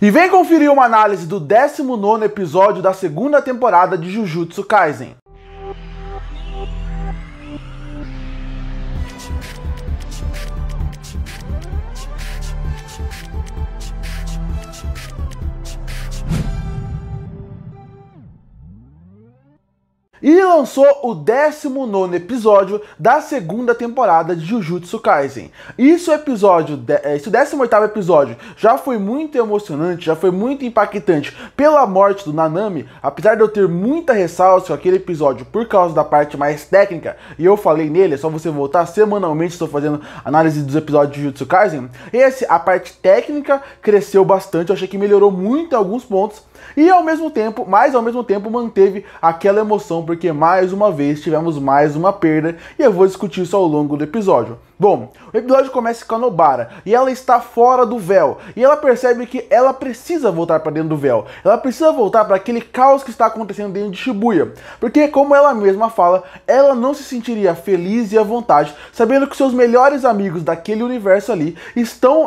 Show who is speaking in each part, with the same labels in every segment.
Speaker 1: E vem conferir uma análise do 19º episódio da segunda temporada de Jujutsu Kaisen. E lançou o 19º episódio da segunda temporada de Jujutsu Kaisen. Esse 18º episódio já foi muito emocionante, já foi muito impactante pela morte do Nanami, apesar de eu ter muita ressalva com aquele episódio por causa da parte mais técnica, e eu falei nele, é só você voltar semanalmente, estou fazendo análise dos episódios de Jujutsu Kaisen. A parte técnica cresceu bastante, eu achei que melhorou muito em alguns pontos, e ao mesmo tempo manteve aquela emoção, porque mais uma vez tivemos mais uma perda, e eu vou discutir isso ao longo do episódio. Bom, o episódio começa com a Nobara, e ela está fora do véu, e ela percebe que ela precisa voltar para dentro do véu, ela precisa voltar para aquele caos que está acontecendo dentro de Shibuya, porque como ela mesma fala, ela não se sentiria feliz e à vontade, sabendo que seus melhores amigos daquele universo ali estão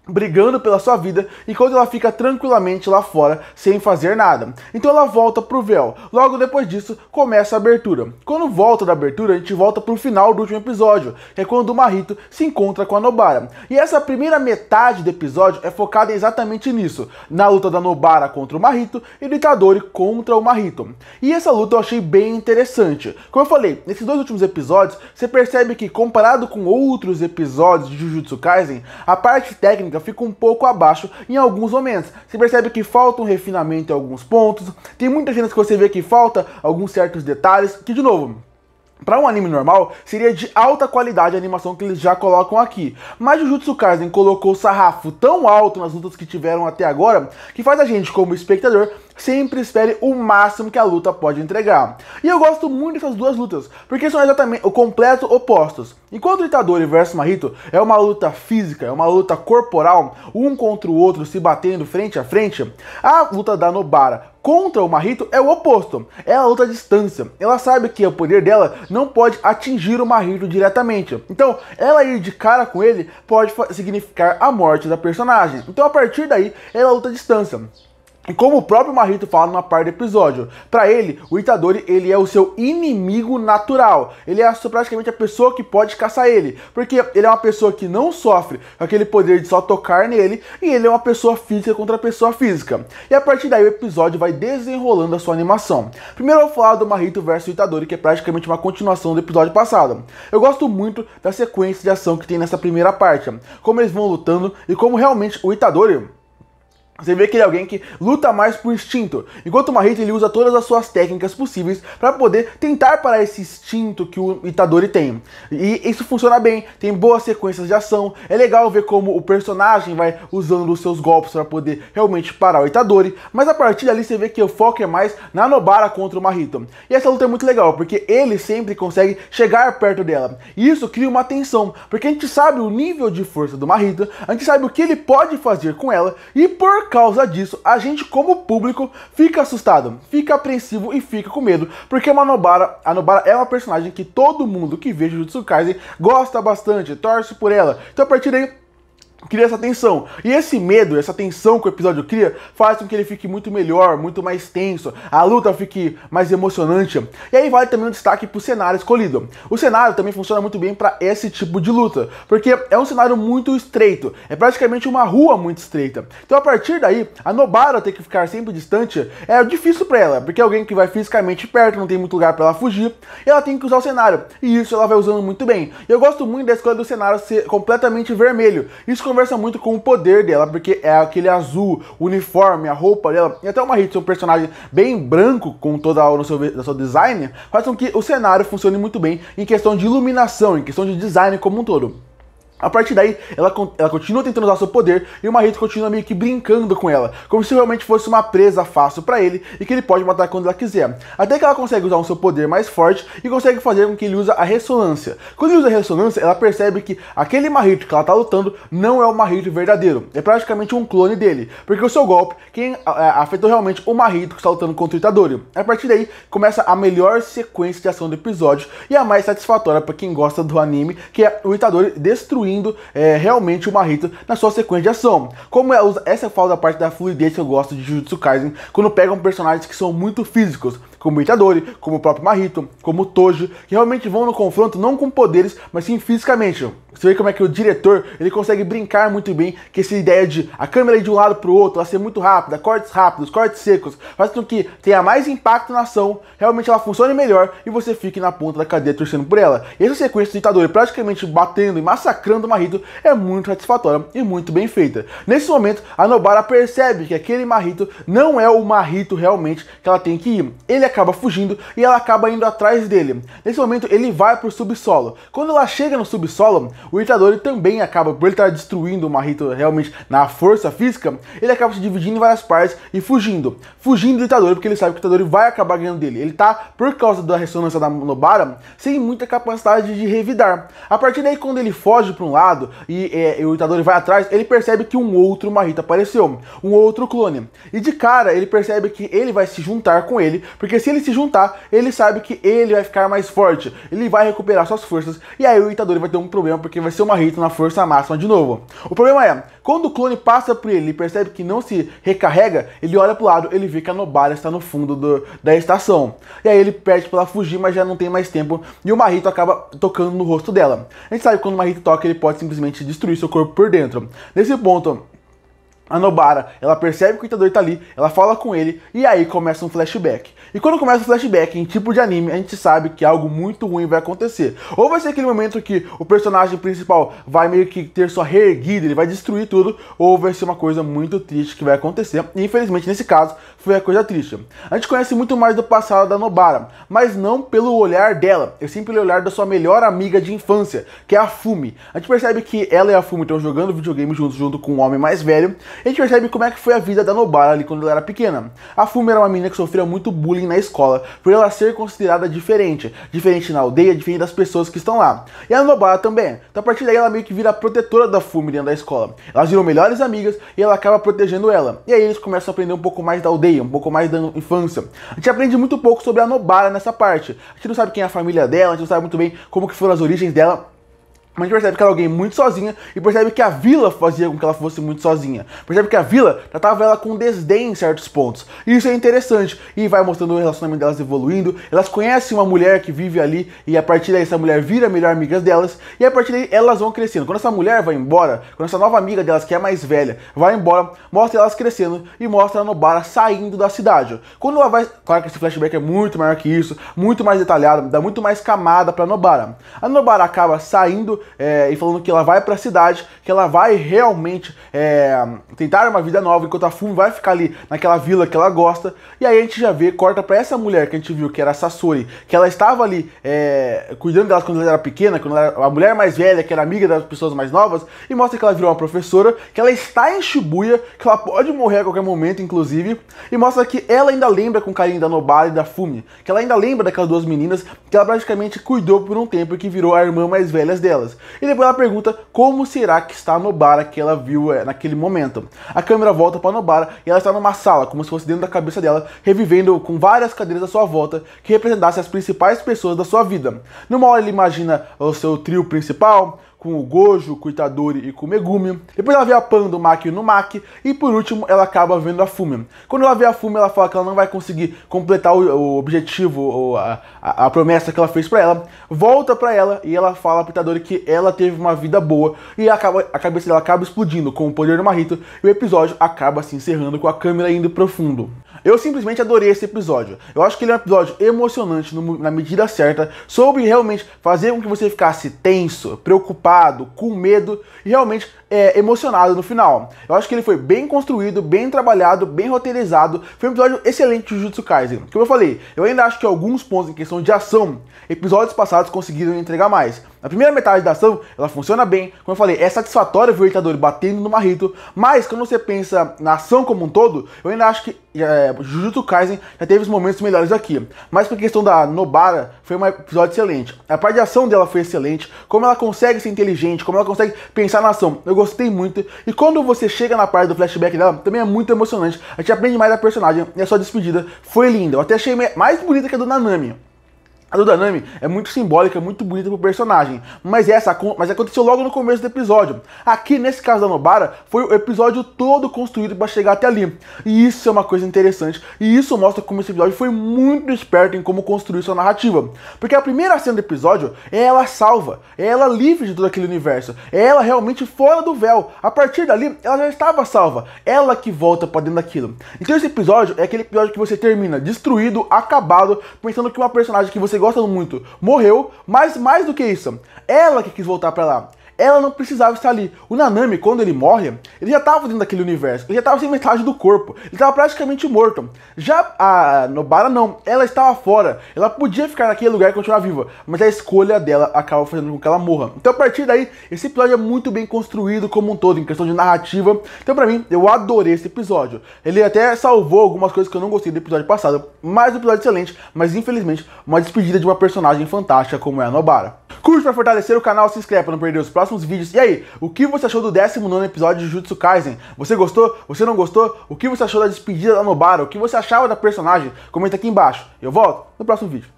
Speaker 1: brigando pela sua vida, enquanto ela fica tranquilamente lá fora, sem fazer nada. Então ela volta pro véu. Logo depois disso, começa a abertura. Quando volta da abertura, a gente volta pro final do último episódio, que é quando o Mahito se encontra com a Nobara. E essa primeira metade do episódio é focada exatamente nisso, na luta da Nobara contra o Mahito e do Itadori contra o Mahito. E essa luta eu achei bem interessante. Como eu falei, nesses dois últimos episódios, você percebe que, comparado com outros episódios de Jujutsu Kaisen, a parte técnica fica um pouco abaixo em alguns momentos. Você percebe que falta um refinamento em alguns pontos, tem muitas cenas que você vê que falta alguns certos detalhes, que de novo, para um anime normal, seria de alta qualidade a animação que eles já colocam aqui. Mas Jujutsu Kaisen colocou o sarrafo tão alto nas lutas que tiveram até agora, que faz a gente, como espectador, sempre espere o máximo que a luta pode entregar. E eu gosto muito dessas duas lutas, porque são exatamente o completo opostos. Enquanto o Itadori versus Mahito é uma luta física, é uma luta corporal, um contra o outro se batendo frente a frente, a luta da Nobara contra o Mahito é o oposto, é a luta à distância. Ela sabe que o poder dela não pode atingir o Mahito diretamente, então ela ir de cara com ele pode significar a morte da personagem. Então a partir daí ela luta à distância. E como o próprio Mahito fala numa parte do episódio, pra ele, o Itadori, ele é o seu inimigo natural. Ele é praticamente a pessoa que pode caçar ele, porque ele é uma pessoa que não sofre com aquele poder de só tocar nele, e ele é uma pessoa física contra a pessoa física. E a partir daí o episódio vai desenrolando a sua animação. Primeiro eu vou falar do Mahito versus o Itadori, que é praticamente uma continuação do episódio passado. Eu gosto muito da sequência de ação que tem nessa primeira parte, como eles vão lutando e como realmente o Itadori, você vê que ele é alguém que luta mais por instinto, enquanto o Mahito ele usa todas as suas técnicas possíveis para poder tentar parar esse instinto que o Itadori tem. E isso funciona bem, tem boas sequências de ação, é legal ver como o personagem vai usando os seus golpes para poder realmente parar o Itadori, mas a partir dali você vê que o foco é mais na Nobara contra o Mahito. E essa luta é muito legal, porque ele sempre consegue chegar perto dela, e isso cria uma tensão, porque a gente sabe o nível de força do Mahito, a gente sabe o que ele pode fazer com ela, e por causa disso, a gente como público fica assustado, fica apreensivo e fica com medo, porque a Nobara é uma personagem que todo mundo que vê Jujutsu Kaisen gosta bastante, torce por ela. Então a partir daí cria essa tensão. E esse medo, essa tensão que o episódio cria, faz com que ele fique muito melhor, muito mais tenso, a luta fique mais emocionante. E aí vale também um destaque pro cenário escolhido. O cenário também funciona muito bem para esse tipo de luta, porque é um cenário muito estreito, é praticamente uma rua muito estreita. Então a partir daí, a Nobara ter que ficar sempre distante é difícil para ela, porque é alguém que vai fisicamente perto, não tem muito lugar para ela fugir, e ela tem que usar o cenário, e isso ela vai usando muito bem. E eu gosto muito da escolha do cenário ser completamente vermelho. Isso conversa muito com o poder dela, porque é aquele azul, o uniforme, a roupa dela, e até o Mahito ser um personagem bem branco, com toda o seu design, faz com que o cenário funcione muito bem em questão de iluminação, em questão de design como um todo. A partir daí, ela continua tentando usar seu poder e o Mahito continua meio que brincando com ela, como se realmente fosse uma presa fácil pra ele e que ele pode matar quando ela quiser. Até que ela consegue usar o seu poder mais forte e consegue fazer com que ele use a ressonância. Quando ele usa a ressonância, ela percebe que aquele Mahito que ela tá lutando não é o Mahito verdadeiro, é praticamente um clone dele, porque o seu golpe, quem afetou realmente o Mahito que está lutando contra o Itadori. A partir daí, começa a melhor sequência de ação do episódio e a mais satisfatória pra quem gosta do anime, que é o Itadori destruindo destruindo realmente o Mahito na sua sequência de ação. Como essa fala da parte da fluidez que eu gosto de Jujutsu Kaisen, quando pegam personagens que são muito físicos, como o Itadori, como o próprio Mahito, como o Toji, que realmente vão no confronto não com poderes, mas sim fisicamente. Você vê como é que o diretor, ele consegue brincar muito bem com essa ideia de a câmera ir de um lado para o outro, ela ser muito rápida, cortes rápidos, cortes secos, faz com que tenha mais impacto na ação, realmente ela funcione melhor e você fique na ponta da cadeia torcendo por ela. E essa sequência do Itadori praticamente batendo e massacrando o Mahito é muito satisfatória e muito bem feita. Nesse momento, a Nobara percebe que aquele Mahito não é o Mahito realmente que ela tem que ir. Ele acaba fugindo e ela acaba indo atrás dele. Nesse momento, ele vai pro subsolo. Quando ela chega no subsolo, o Itadori também acaba, por ele estar destruindo o Mahito realmente na força física, ele acaba se dividindo em várias partes e fugindo. Fugindo do Itadori, porque ele sabe que o Itadori vai acabar ganhando dele. Ele tá, por causa da ressonância da Nobara, sem muita capacidade de revidar. A partir daí, quando ele foge para um lado e o Itadori vai atrás, ele percebe que um outro Mahito apareceu, um outro clone. E de cara, ele percebe que ele vai se juntar com ele, porque se ele se juntar, ele sabe que ele vai ficar mais forte, ele vai recuperar suas forças, e aí o Itadori vai ter um problema, porque vai ser o Mahito na força máxima de novo. O problema é, quando o clone passa por ele e percebe que não se recarrega, ele olha pro lado, ele vê que a Nobara está no fundo da estação. E aí ele pede pra ela fugir, mas já não tem mais tempo, e o Mahito acaba tocando no rosto dela. A gente sabe que quando o Mahito toca, ele pode simplesmente destruir seu corpo por dentro. Nesse ponto, a Nobara, ela percebe que o Itadori tá ali, ela fala com ele, e aí começa um flashback. E quando começa o flashback em tipo de anime, a gente sabe que algo muito ruim vai acontecer. Ou vai ser aquele momento que o personagem principal vai meio que ter sua reerguida, ele vai destruir tudo, ou vai ser uma coisa muito triste que vai acontecer. E infelizmente, nesse caso, foi a coisa triste. A gente conhece muito mais do passado da Nobara, mas não pelo olhar dela, e sim pelo olhar da sua melhor amiga de infância, que é a Fumi. A gente percebe que ela e a Fumi estão jogando videogame junto com um homem mais velho, e a gente percebe como é que foi a vida da Nobara ali quando ela era pequena. A Fumi era uma menina que sofria muito bullying na escola, por ela ser considerada diferente na aldeia, diferente das pessoas que estão lá. E a Nobara também. Então a partir daí ela meio que vira a protetora da Fumi dentro da escola. Elas viram melhores amigas e ela acaba protegendo ela. E aí eles começam a aprender um pouco mais da aldeia, um pouco mais da infância. A gente aprende muito pouco sobre a Nobara nessa parte. A gente não sabe quem é a família dela, a gente não sabe muito bem como que foram as origens dela. Mas a gente percebe que ela era alguém muito sozinha e percebe que a vila fazia com que ela fosse muito sozinha. Percebe que a vila tratava ela com desdém em certos pontos. E isso é interessante. E vai mostrando o relacionamento delas evoluindo. Elas conhecem uma mulher que vive ali e a partir daí essa mulher vira a melhor amiga delas. E a partir daí elas vão crescendo. Quando essa mulher vai embora, quando essa nova amiga delas, que é mais velha, vai embora, mostra elas crescendo e mostra a Nobara saindo da cidade. Quando ela vai... Claro que esse flashback é muito maior que isso, muito mais detalhado, dá muito mais camada pra Nobara. A Nobara acaba saindo e falando que ela vai pra cidade, que ela vai realmente tentar uma vida nova, enquanto a Fumi vai ficar ali naquela vila que ela gosta. E aí a gente já vê, corta pra essa mulher que a gente viu, que era a Sasori, que ela estava ali cuidando delas quando ela era pequena, quando ela era a mulher mais velha, que era amiga das pessoas mais novas, e mostra que ela virou uma professora, que ela está em Shibuya, que ela pode morrer a qualquer momento, inclusive, e mostra que ela ainda lembra com carinho da Nobara e da Fumi, que ela ainda lembra daquelas duas meninas, que ela praticamente cuidou por um tempo e que virou a irmã mais velha delas. E depois ela pergunta como será que está a Nobara que ela viu naquele momento. A câmera volta para a Nobara e ela está numa sala, como se fosse dentro da cabeça dela, revivendo com várias cadeiras à sua volta que representassem as principais pessoas da sua vida. Numa hora ele imagina o seu trio principal, com o Gojo, com o Itadori e com o Megumi. Depois ela vê a Pan do Maki e no Maki. E por último, ela acaba vendo a Fumi. Quando ela vê a Fumi, ela fala que ela não vai conseguir completar o objetivo, ou a promessa que ela fez pra ela. Volta pra ela e ela fala pro Itadori que ela teve uma vida boa. E a cabeça dela acaba explodindo com o poder do Mahito. E o episódio acaba se encerrando com a câmera indo profundo. Eu simplesmente adorei esse episódio. Eu acho que ele é um episódio emocionante na medida certa, soube realmente fazer com que você ficasse tenso, preocupado, com medo e realmente emocionado no final. Eu acho que ele foi bem construído, bem trabalhado, bem roteirizado. Foi um episódio excelente de Jujutsu Kaisen. Como eu falei, eu ainda acho que alguns pontos em questão de ação, episódios passados conseguiram entregar mais. A primeira metade da ação, ela funciona bem. Como eu falei, é satisfatório ver o Itadori batendo no Mahito, mas quando você pensa na ação como um todo, eu ainda acho que Jujutsu Kaisen já teve os momentos melhores aqui. Mas por questão da Nobara, foi um episódio excelente. A parte de ação dela foi excelente, como ela consegue ser inteligente, como ela consegue pensar na ação. Eu gostei muito. E quando você chega na parte do flashback dela, também é muito emocionante. A gente aprende mais da personagem e a sua despedida foi linda. Eu até achei mais bonita que a do Nanami. A do Nanami é muito simbólica, muito bonita pro personagem, mas aconteceu logo no começo do episódio. Aqui, nesse caso da Nobara, foi o episódio todo construído para chegar até ali. E isso é uma coisa interessante, e isso mostra como esse episódio foi muito esperto em como construir sua narrativa. Porque a primeira cena do episódio é ela salva, é ela livre de todo aquele universo, é ela realmente fora do véu. A partir dali, ela já estava salva, ela que volta para dentro daquilo. Então esse episódio é aquele episódio que você termina destruído, acabado, pensando que uma personagem que você gosta muito morreu, mas mais do que isso, ela que quis voltar pra lá. Ela não precisava estar ali. O Nanami, quando ele morre, ele já estava dentro daquele universo. Ele já estava sem metade do corpo. Ele estava praticamente morto. Já a Nobara não. Ela estava fora. Ela podia ficar naquele lugar e continuar viva. Mas a escolha dela acaba fazendo com que ela morra. Então a partir daí, esse episódio é muito bem construído como um todo, em questão de narrativa. Então pra mim, eu adorei esse episódio. Ele até salvou algumas coisas que eu não gostei do episódio passado. Mas um episódio excelente. Mas infelizmente, uma despedida de uma personagem fantástica como é a Nobara. Curte para fortalecer o canal, se inscreve para não perder os próximos vídeos. E aí, o que você achou do 19º episódio de Jujutsu Kaisen? Você gostou? Você não gostou? O que você achou da despedida da Nobara? O que você achava da personagem? Comenta aqui embaixo. Eu volto no próximo vídeo.